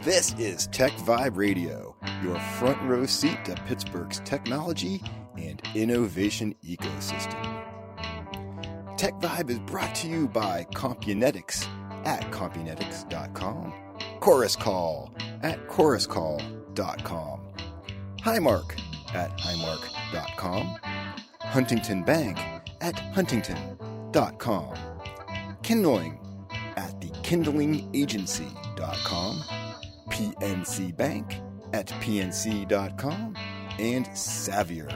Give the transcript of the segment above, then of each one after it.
This is TechVibe Radio, your front row seat to Pittsburgh's technology and innovation ecosystem. TechVibe is brought to you by Compunetics at Compunetics.com, Chorus Call at ChorusCall.com, Highmark at Highmark.com, Huntington Bank at Huntington.com, Kindling at TheKindlingAgency.com, PNC Bank at PNC.com, and Savier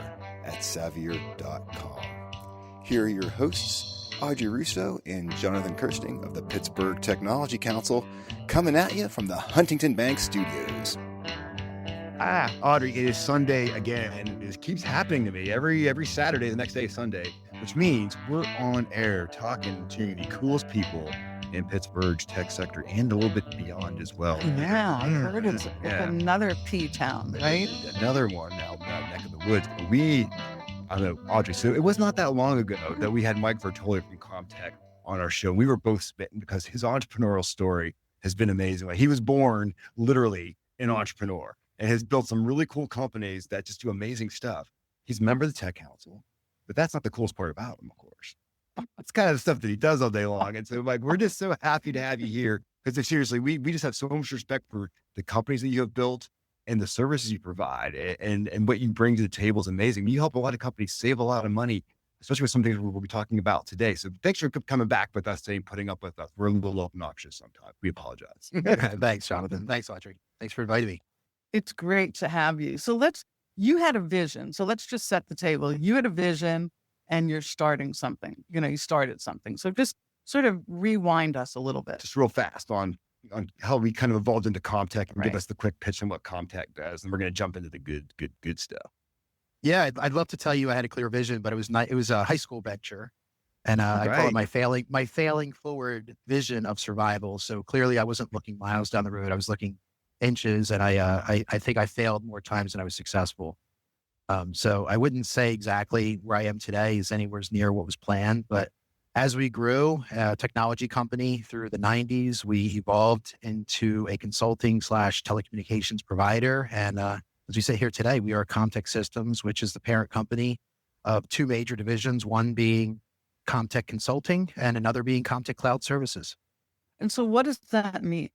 at Savier.com. Here are your hosts, Audrey Russo and Jonathan Kirsting of the Pittsburgh Technology Council, coming at you from the Huntington Bank studios. Audrey, it is Sunday again, and it keeps happening to me every Saturday. The next day is Sunday, which means we're on air talking to the coolest people in Pittsburgh's tech sector and a little bit beyond as well. Yeah, I heard it's another P-town, right? Another one out in that neck of the woods. But I don't know, Audrey, so it was not that long ago that we had Mike Vertolli from Comtec on our show. We were both smitten because his entrepreneurial story has been amazing. Like, he was born literally an entrepreneur and has built some really cool companies that just do amazing stuff. He's a member of the Tech Council, but that's not the coolest part about him, of course. It's kind of the stuff that he does all day long. And so, Mike, we're just so happy to have you here because seriously, we just have so much respect for the companies that you have built and the services you provide, and what you bring to the table is amazing. You help a lot of companies save a lot of money, especially with some things we'll be talking about today. So thanks for coming back with us today and putting up with us. We're a little obnoxious sometimes. We apologize. Thanks, Jonathan. Thanks, Audrey. Thanks for inviting me. It's great to have you. So you had a vision. So let's just set the table. You had a vision and you're starting something. You started something. So just sort of rewind us a little bit. Just real fast on how we kind of evolved into Comtec and give us the quick pitch on what Comtec does. And we're going to jump into the good stuff. Yeah, I'd love to tell you I had a clear vision, but it was a high school venture. And I call it my failing forward vision of survival. So clearly I wasn't looking miles down the road. I was looking inches, and I think I failed more times than I was successful. So I wouldn't say exactly where I am today is anywhere near what was planned, but as we grew, a technology company through the 90s, we evolved into a consulting / telecommunications provider. And as we sit here today, we are Comtec Systems, which is the parent company of two major divisions, one being Comtec Consulting and another being Comtec Cloud Services. And so what does that mean?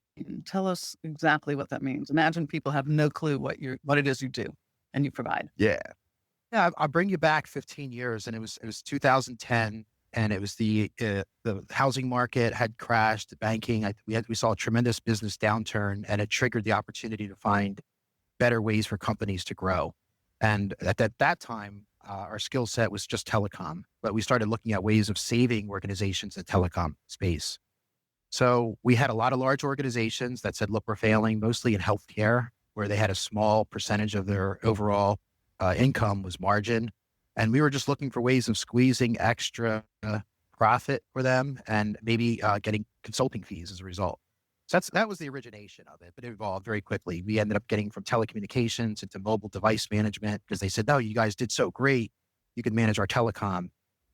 Tell us exactly what that means. Imagine people have no clue what it is you do and you provide. Yeah, I'll bring you back 15 years, and it was 2010. And it was the housing market had crashed, the banking. We saw a tremendous business downturn, and it triggered the opportunity to find better ways for companies to grow. And at that time, our skill set was just telecom, but we started looking at ways of saving organizations in the telecom space. So we had a lot of large organizations that said, look, we're failing, mostly in healthcare, where they had a small percentage of their overall income was margin. And we were just looking for ways of squeezing extra profit for them and maybe getting consulting fees as a result. So that was the origination of it, but it evolved very quickly. We ended up getting from telecommunications into mobile device management because they said, no, you guys did so great. You could manage our telecom.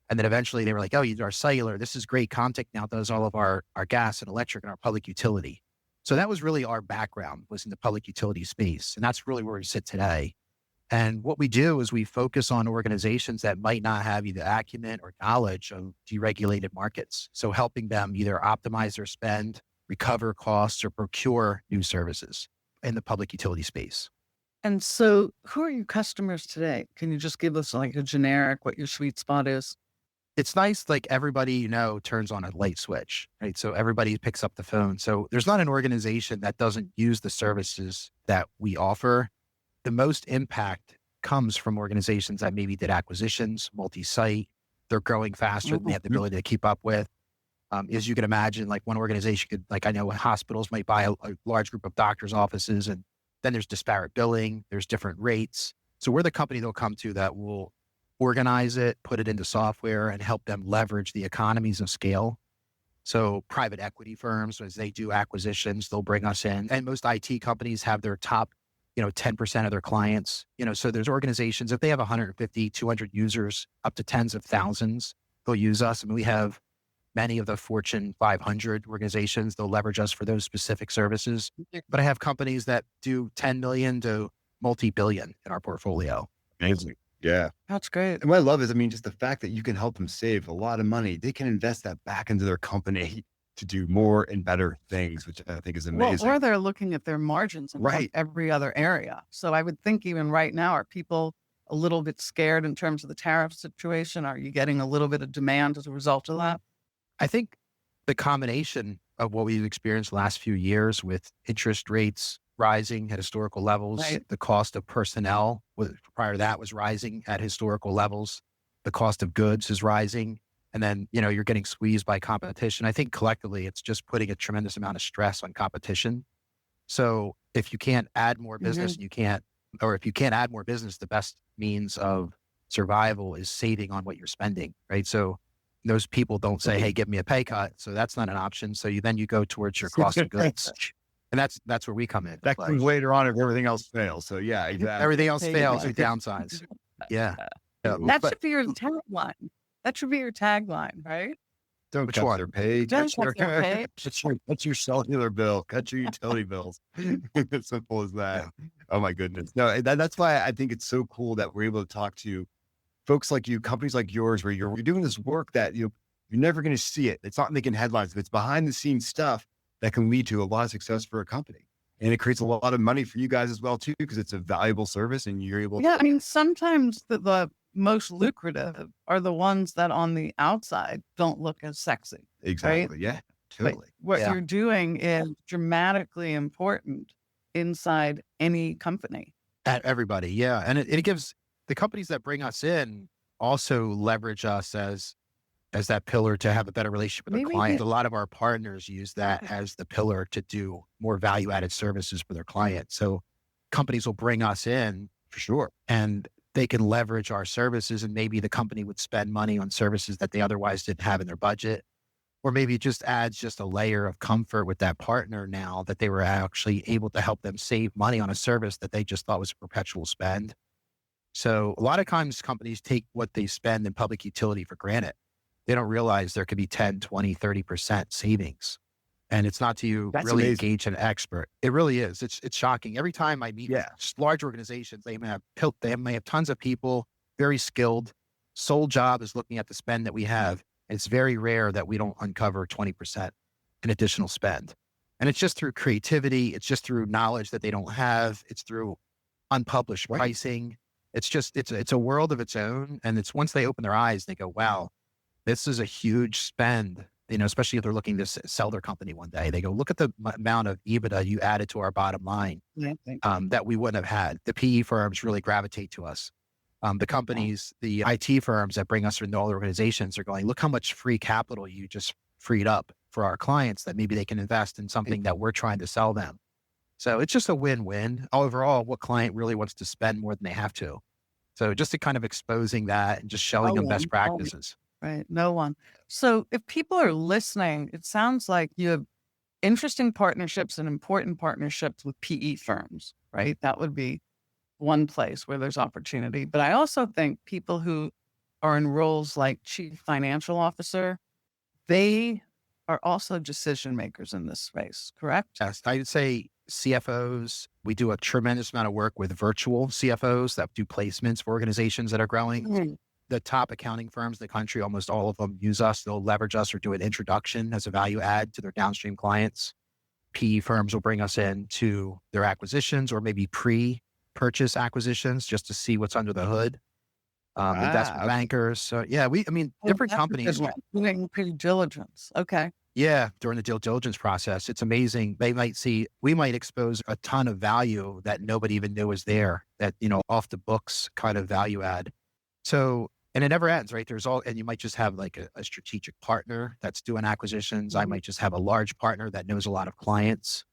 And then eventually they were like, oh, you do our cellular. This is great. Comtec now does all of our gas and electric and our public utility. So that was really our background, was in the public utility space. And that's really where we sit today. And what we do is we focus on organizations that might not have either acumen or knowledge of deregulated markets. So helping them either optimize their spend, recover costs, or procure new services in the public utility space. And so who are your customers today? Can you just give us like a generic, what your sweet spot is? It's nice, like everybody, turns on a light switch, right? So everybody picks up the phone. So there's not an organization that doesn't use the services that we offer. The most impact comes from organizations that maybe did acquisitions, multi-site. They're growing faster than they have the ability to keep up with. As you can imagine, like one organization could, like I know hospitals might buy a large group of doctors' offices, and then there's disparate billing, there's different rates. So we're the company they'll come to that will organize it, put it into software, and help them leverage the economies of scale. So private equity firms, as they do acquisitions, they'll bring us in. And most IT companies have their top 10% of their clients, so there's organizations, if they have 150, 200 users, up to tens of thousands, they'll use us. And we have many of the Fortune 500 organizations, they'll leverage us for those specific services. But I have companies that do 10 million to multi-billion in our portfolio. Amazing. Yeah. That's great. And what I love is, I mean, just the fact that you can help them save a lot of money. They can invest that back into their company to do more and better things, which I think is amazing. Well, or they're looking at their margins in Right. every other area. So I would think even right now, are people a little bit scared in terms of the tariff situation? Are you getting a little bit of demand as a result of that? I think the combination of what we've experienced the last few years with interest rates rising at historical levels, Right. the cost of personnel prior to that was rising at historical levels, the cost of goods is rising, and then, you're getting squeezed by competition. I think collectively it's just putting a tremendous amount of stress on competition. So if you can't add more business if you can't add more business, the best means of survival is saving on what you're spending, right? So those people don't say, hey, give me a pay cut. So that's not an option. So you go towards your cost of goods. And that's where we come in. That comes later on if everything else fails. So yeah, exactly. Everything else fails, you downsize. Yeah. That should be your tagline. That should be your tagline, right? Don't Which cut one? their pay. Don't cut their pay. Cut your cellular bill. Cut your utility bills. As simple as that. Oh my goodness. No, that's why I think it's so cool that we're able to talk to folks like you, companies like yours, where you're doing this work that you're never going to see it. It's not making headlines, but it's behind the scenes stuff that can lead to a lot of success for a company. And it creates a lot of money for you guys as well too, because it's a valuable service and you're able Yeah, I mean, sometimes the most lucrative are the ones that on the outside don't look as sexy. Exactly. Yeah, But totally. what Yeah. you're doing is dramatically important inside any company. At everybody. Yeah. And it gives the companies that bring us in also leverage us as that pillar to have a better relationship with the Maybe client. A lot of our partners use that as the pillar to do more value-added services for their clients. So companies will bring us in For sure. and they can leverage our services, and maybe the company would spend money on services that they otherwise didn't have in their budget. Or maybe it just adds just a layer of comfort with that partner now that they were actually able to help them save money on a service that they just thought was a perpetual spend. So a lot of times companies take what they spend in public utility for granted. They don't realize there could be 10, 20, 30% savings. And it's not to you That's really amazing. engage an expert. It really is. It's shocking. Every time I meet just large organizations, they may have tons of people, very skilled. Sole job is looking at the spend that we have. It's very rare that we don't uncover 20% in additional spend. And it's just through creativity. It's just through knowledge that they don't have. It's through unpublished pricing. It's just, it's a world of its own. And it's once they open their eyes, they go, wow, this is a huge spend, especially if they're looking to sell their company one day. They go, look at the amount of EBITDA you added to our bottom line that we wouldn't have had. The PE firms really gravitate to us. The companies, the IT firms that bring us into all the organizations are going, look how much free capital you just freed up for our clients that maybe they can invest in something that we're trying to sell them. So it's just a win-win. Overall, what client really wants to spend more than they have to? So just to kind of exposing that and just showing them best practices. Right. No one. So if people are listening, it sounds like you have interesting partnerships and important partnerships with PE firms, right? That would be one place where there's opportunity. But I also think people who are in roles like chief financial officer, they are also decision makers in this space, correct? Yes, I would say CFOs. We do a tremendous amount of work with virtual CFOs that do placements for organizations that are growing. The top accounting firms in the country, almost all of them use us. They'll leverage us or do an introduction as a value add to their downstream clients. PE firms will bring us in to their acquisitions or maybe pre-purchase acquisitions just to see what's under the hood. Investment bankers. So yeah, different companies. Doing due diligence. Okay. Yeah, during the due diligence process, it's amazing. We might expose a ton of value that nobody even knew was there, that, off the books kind of value add. So, and it never ends, right? And you might just have like a strategic partner that's doing acquisitions. I might just have a large partner that knows a lot of clients,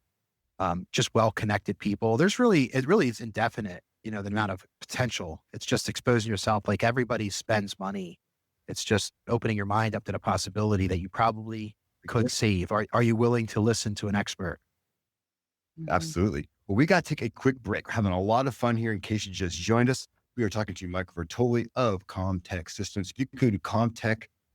just well-connected people. It really is indefinite, the amount of potential. It's just exposing yourself. Like everybody spends money. It's just opening your mind up to the possibility that you probably could save. Are you willing to listen to an expert? Absolutely. Well, we got to take a quick break. We're having a lot of fun here in case you just joined us. We are talking to Mike Vertolli of Comtec Systems. You can go to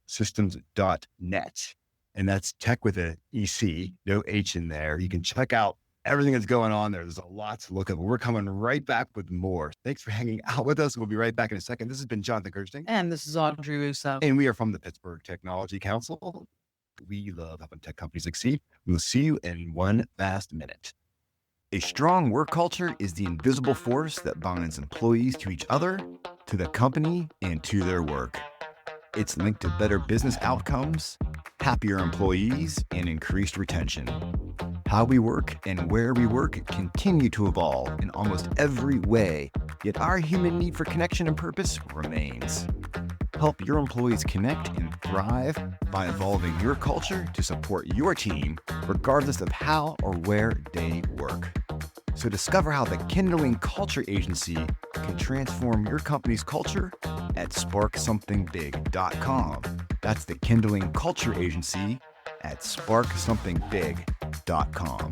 comtecsystems.net. And that's tech with a EC, no H in there. You can check out everything that's going on there. There's a lot to look at. We're coming right back with more. Thanks for hanging out with us. We'll be right back in a second. This has been Jonathan Kirsting. And this is Audrey Russo. And we are from the Pittsburgh Technology Council. We love helping tech companies succeed. We'll see you in one fast minute. A strong work culture is the invisible force that binds employees to each other, to the company, and to their work. It's linked to better business outcomes, happier employees, and increased retention. How we work and where we work continue to evolve in almost every way, yet our human need for connection and purpose remains. Help your employees connect and thrive by evolving your culture to support your team, regardless of how or where they work. So discover how the Kindling Culture Agency can transform your company's culture at sparksomething.big.com. That's the Kindling Culture Agency at sparksomething.big.com.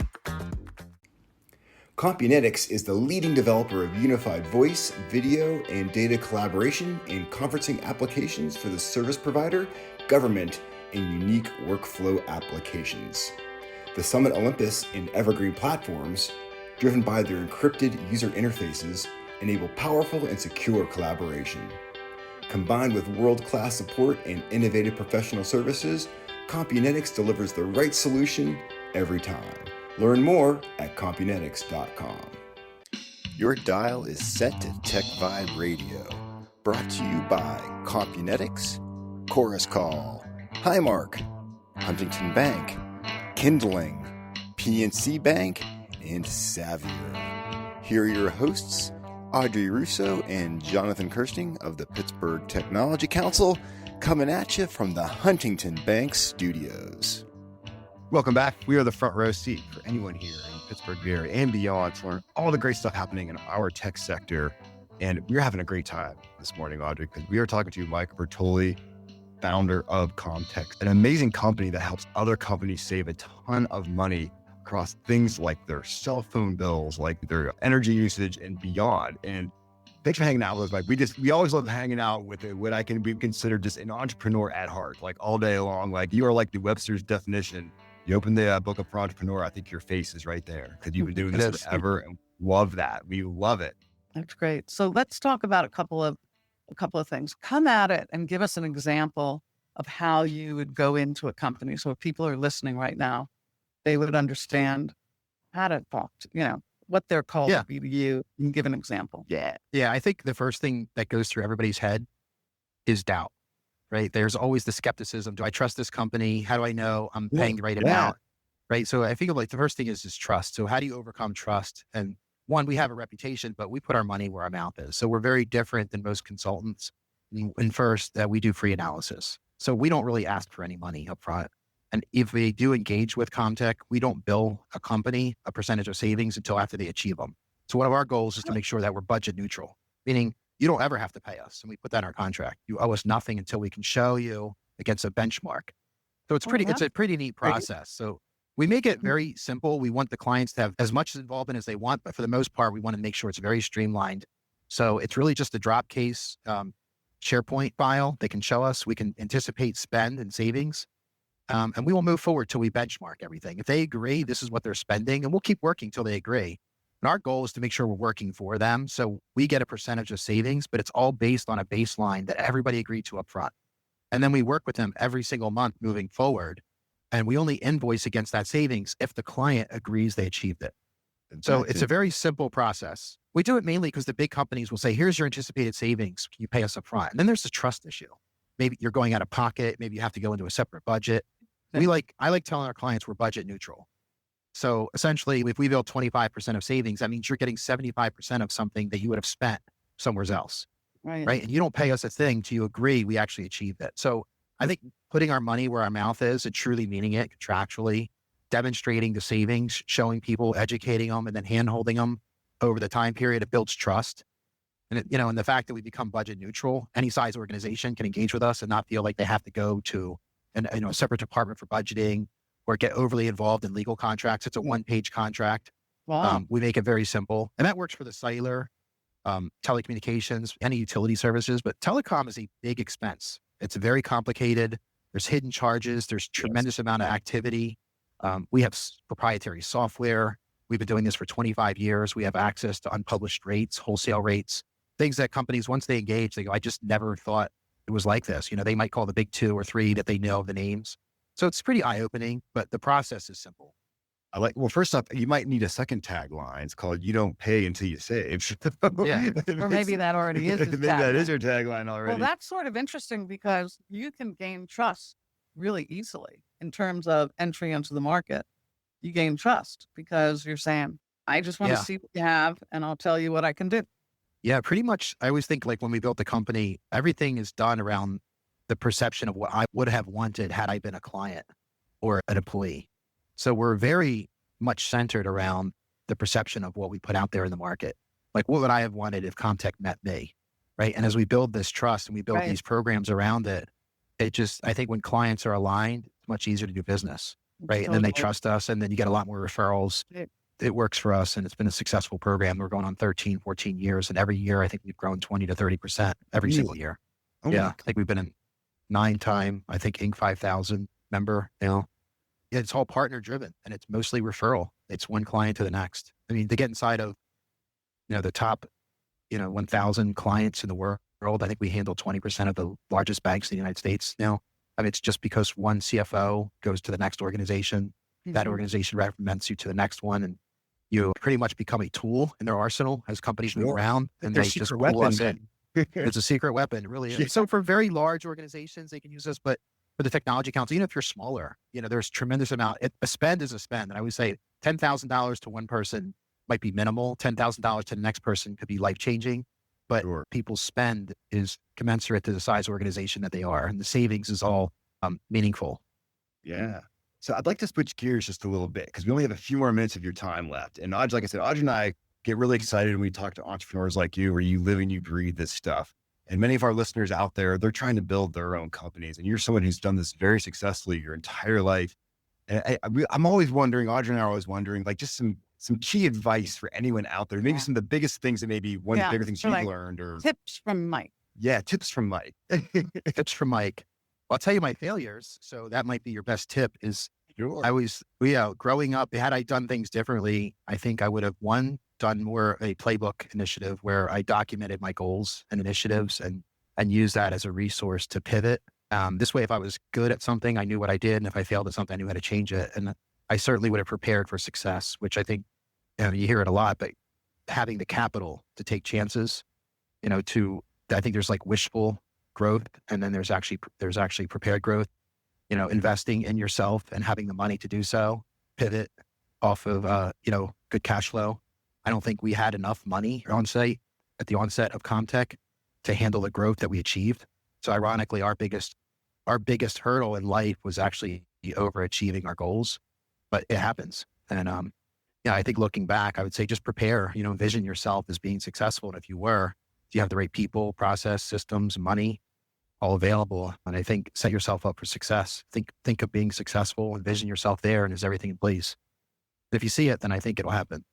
Compunetics is the leading developer of unified voice, video, and data collaboration and conferencing applications for the service provider, government, and unique workflow applications. The Summit Olympus and Evergreen platforms, driven by their encrypted user interfaces, enable powerful and secure collaboration. Combined with world-class support and innovative professional services, Compunetics delivers the right solution every time. Learn more at compunetics.com. Your dial is set to TechVibe Radio. Brought to you by Compunetics, Chorus Call, Highmark, Huntington Bank, Kindling, PNC Bank, and Xavier. Here are your hosts, Audrey Russo and Jonathan Kirsting of the Pittsburgh Technology Council, coming at you from the Huntington Bank studios. Welcome back. We are the front row seat for anyone here in Pittsburgh area and beyond to learn all the great stuff happening in our tech sector. And we're having a great time this morning, Audrey, because we are talking to Mike Vertolli, founder of Comtec, an amazing company that helps other companies save a ton of money across things like their cell phone bills, like their energy usage and beyond. And thanks for hanging out with us, Mike. We always love hanging out with what I can be considered just an entrepreneur at heart, like all day long. Like you are like the Webster's definition. You open the book up for entrepreneur, I think your face is right there because you've been doing this forever and love that. We love it. That's great. So let's talk about a couple of things. Come at it and give us an example of how you would go into a company. So if people are listening right now, they would understand how to talk to, what they're called to be to you. You can give an example. Yeah. I think the first thing that goes through everybody's head is doubt, right? There's always the skepticism. Do I trust this company? How do I know I'm paying the right amount? Right. So I think like the first thing is trust. So how do you overcome trust? And one, we have a reputation, but we put our money where our mouth is. So we're very different than most consultants. And first, we do free analysis. So we don't really ask for any money up front. And if we do engage with Comtec, we don't bill a company a percentage of savings until after they achieve them. So one of our goals is to make sure that we're budget neutral, meaning you don't ever have to pay us. And we put that in our contract. You owe us nothing until we can show you against a benchmark. So it's it's a pretty neat process. So we make it very simple. We want the clients to have as much involvement as they want, but for the most part, we want to make sure it's very streamlined. So it's really just a drop case SharePoint file they can show us. We can anticipate spend and savings. And we will move forward till we benchmark everything. If they agree, this is what they're spending, and we'll keep working till they agree. And our goal is to make sure we're working for them. So we get a percentage of savings, but it's all based on a baseline that everybody agreed to upfront. And then we work with them every single month moving forward. And we only invoice against that savings if the client agrees they achieved it. So it's a very simple process. We do it mainly because the big companies will say, here's your anticipated savings. Can you pay us upfront? And then there's the trust issue. Maybe you're going out of pocket. Maybe you have to go into a separate budget. I like telling our clients we're budget neutral. So essentially, if we bill 25% of savings, that means you're getting 75% of something that you would have spent somewhere else. Right. And you don't pay us a thing till you agree we actually achieved it. So I think putting our money where our mouth is and truly meaning it contractually, demonstrating the savings, showing people, educating them, and then hand-holding them over the time period, it builds trust. And and the fact that we become budget neutral, any size organization can engage with us and not feel like they have to go to a separate department for budgeting or get overly involved in legal contracts. It's a one-page contract. Wow. We make it very simple. And that works for the cellular, telecommunications, any utility services, but telecom is a big expense. It's very complicated. There's hidden charges. There's tremendous amount of activity. We have proprietary software. We've been doing this for 25 years. We have access to unpublished rates, wholesale rates, things that companies, once they engage, they go, I just never thought it was like this. They might call the big 2 or 3 that they know the names. So it's pretty eye-opening, but the process is simple. Well, first off, you might need a second tagline. It's called, you don't pay until you save. Yeah. Or maybe that already is his Maybe that is tagline. your tagline already. Well, that's sort of interesting because you can gain trust really easily in terms of entry into the market. You gain trust because you're saying, I just want to see what you have and I'll tell you what I can do. Yeah, pretty much. I always think like when we built the company, everything is done around the perception of what I would have wanted had I been a client or an employee. So we're very much centered around the perception of what we put out there in the market. Like, what would I have wanted if Comtec met me? Right. And as we build this trust and we build these programs around it, I think when clients are aligned, it's much easier to do business. Right. And then they trust us, and then you get a lot more referrals. It works for us, and it's been a successful program. We're going on 13, 14 years. And every year, I think we've grown 20 to 30% every single year. Oh, yeah. I think we've been in 9-time, I think, Inc. 5000 member. It's all partner driven, and it's mostly referral. It's one client to the next. I mean, to get inside of, the top, 1,000 clients in the world, I think we handle 20% of the largest banks in the United States now. I mean, it's just because one CFO goes to the next organization, that organization recommends you to the next one, and you pretty much become a tool in their arsenal as companies move around, and they just pull us in. It's a secret weapon, it really is. Yeah. So for very large organizations, they can use us, but for the technology council, even if you're smaller, there's tremendous amount. A spend is a spend. And I would say $10,000 to one person might be minimal. $10,000 to the next person could be life-changing, but people's spend is commensurate to the size organization that they are. And the savings is all meaningful. Yeah. So I'd like to switch gears just a little bit because we only have a few more minutes of your time left. And Audrey, like I said, Audrey and I get really excited when we talk to entrepreneurs like you, where you live and you breathe this stuff. And many of our listeners out there, they're trying to build their own companies. And you're someone who's done this very successfully your entire life. And I'm always wondering, Audrey and I are always wondering, like just some key advice for anyone out there, maybe some of the biggest things that maybe one of the bigger things you've learned, or tips from Mike. Yeah. Tips from Mike. Tips from Mike. Well, I'll tell you my failures. So that might be your best tip is growing up, had I done things differently, I think I would have done more a playbook initiative where I documented my goals and initiatives and use that as a resource to pivot. This way, if I was good at something, I knew what I did. And if I failed at something, I knew how to change it. And I certainly would have prepared for success, which I think, you hear it a lot, but having the capital to take chances, I think there's like wishful growth. And then there's actually prepared growth, investing in yourself and having the money to do so, pivot off of, good cash flow. I don't think we had enough money at the onset of Comtec to handle the growth that we achieved. So ironically, our biggest hurdle in life was actually overachieving our goals, but it happens. And, I think looking back, I would say just prepare, envision yourself as being successful. And if you have the right people, process, systems, money, all available. And I think set yourself up for success. Think of being successful, envision yourself there, and is everything in place? If you see it, then I think it'll happen.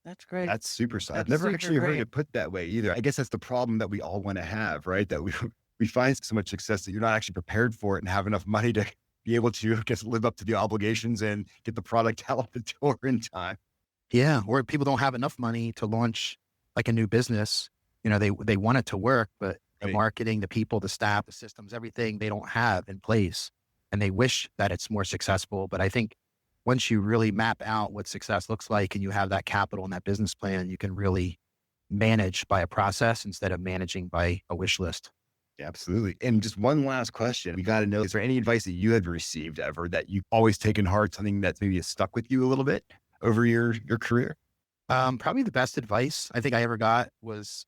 That's great. That's super solid. I've never actually heard it put that way either. I guess that's the problem that we all want to have, right? That we find so much success that you're not actually prepared for it and have enough money to be able to, live up to the obligations and get the product out the door in time. Yeah. Or people don't have enough money to launch like a new business. They want it to work, but the marketing, the people, the staff, the systems, everything they don't have in place. And they wish that it's more successful. But I think once you really map out what success looks like and you have that capital and that business plan, you can really manage by a process instead of managing by a wish list. Yeah, absolutely. And just one last question. We got to know, is there any advice that you have received ever that you've always taken heart, something that maybe has stuck with you a little bit over your career? Probably the best advice I think I ever got it was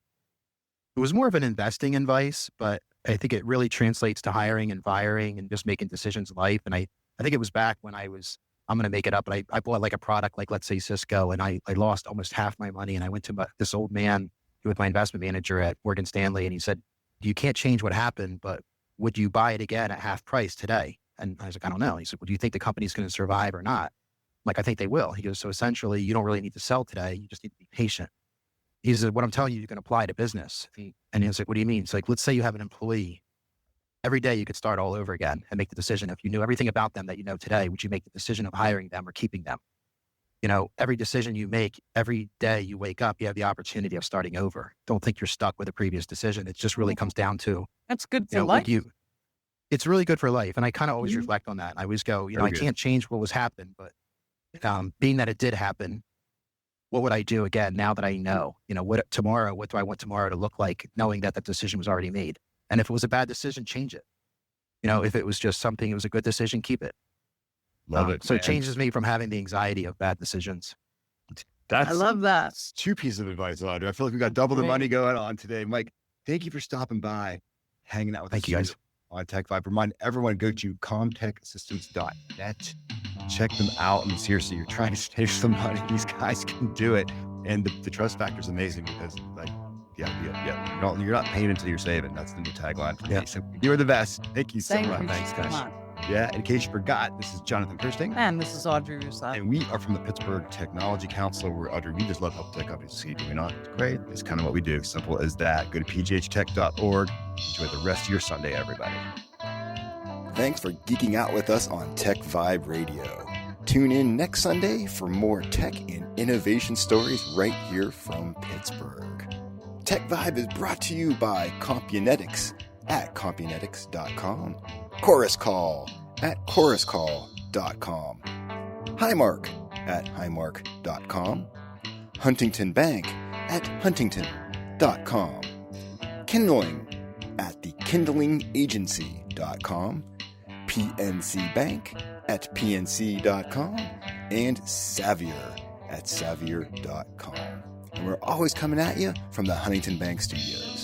more of an investing advice, but I think it really translates to hiring and firing and just making decisions in life. And I think it was back when I'm going to make it up, but I bought like a product, like let's say Cisco, and I lost almost half my money. And I went to this old man with my investment manager at Morgan Stanley, and he said, you can't change what happened, but would you buy it again at half price today? And I was like, I don't know. He said, well, do you think the company's going to survive or not? Like, I think they will. He goes, so essentially you don't really need to sell today. You just need to be patient. He said, what I'm telling you, you can apply to business. And he was like, what do you mean? It's like, let's say you have an employee every day you could start all over again and make the decision. If you knew everything about them that you know today, would you make the decision of hiring them or keeping them? Every decision you make, every day you wake up, you have the opportunity of starting over. Don't think you're stuck with a previous decision. It just really comes down to, That's good for life. It's really good for life. And I kind of always reflect on that. I always go, I good. can't change what was happened, but being that it did happen, what would I do again now that I know, what do I want tomorrow to look like, knowing that decision was already made? And if it was a bad decision, change it. If it was just something, it was a good decision, keep it. Love it. So it changes me from having the anxiety of bad decisions. I love that. 2 pieces of advice, Audrey. I feel like we got double the money going on today. Mike, thank you for stopping by, hanging out with us. Thank you, guys. On TechVibe. Remind everyone, go to comtecsystems.net. Check them out. And seriously, you're trying to save some money. These guys can do it. And the trust factor is amazing because you're not paying until you're saving. That's the new tagline for me. So you're the best. Thank you so much. Thanks, guys. Yeah, in case you forgot, this is Jonathan Kirsting. And this is Audrey Russo. And we are from the Pittsburgh Technology Council, where Audrey, we just love help tech companies succeed. Do we not? It's great. It's kind of what we do. Simple as that. Go to pghtech.org. Enjoy the rest of your Sunday, everybody. Thanks for geeking out with us on TechVibe Radio. Tune in next Sunday for more tech and innovation stories right here from Pittsburgh. TechVibe is brought to you by Compunetics at compunetics.com. Chorus Call at choruscall.com. Highmark at highmark.com. Huntington Bank at huntington.com. Kindling at thekindlingagency.com. PNC Bank at pnc.com. And Savier at savier.com. And we're always coming at you from the Huntington Bank Studios.